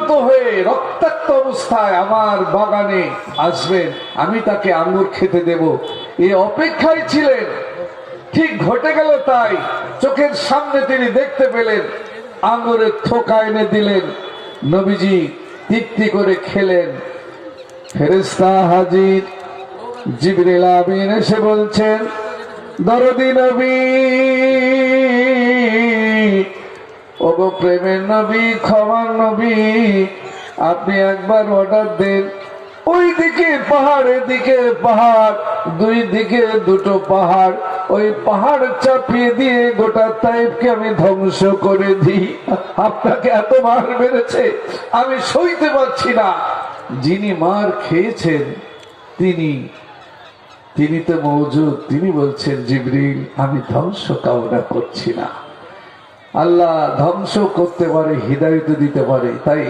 আক্রান্ত হয়ে রক্তাক্ত অবস্থায় আমার বাগানে আসবেন, আমি তাকে আঙ্গুর খেতে দেব, এই অপেক্ষায় ছিলেন। ঠিক ঘটে গেল তাই। চোখের সামনে তিনি দেখতে পেলেন, আঙ্গুরের থোকা এনে দিলেন, নবীজি তৃপ্তি করে খেলেন। ফেরেশতা হাজির, জিবরিল আমিন এসে বলছেন, দরদি নবী, ওগো প্রেমের নবী, ক্ষমার নবী, আপনি একবার অর্ডার দেন, ওই দিকে পাহাড়, এদিকে পাহাড়, দুই দিকে দুটো পাহাড়, ওই পাহাড় চাপিয়ে দিয়ে গোটা তাইফকে আমি ধ্বংস করে দিই। আপনাকে এত মার মেরেছে, আমি সইতে পারছি না। যিনি মার খেয়েছেন তিনি তো মওজুদ, তিনি বলছেন, জিবরিল আমি ধ্বংস কামনা করছি না। আল্লাহ ধ্বংস করতে পারে, হিদায়াত দিতে পারে, তাই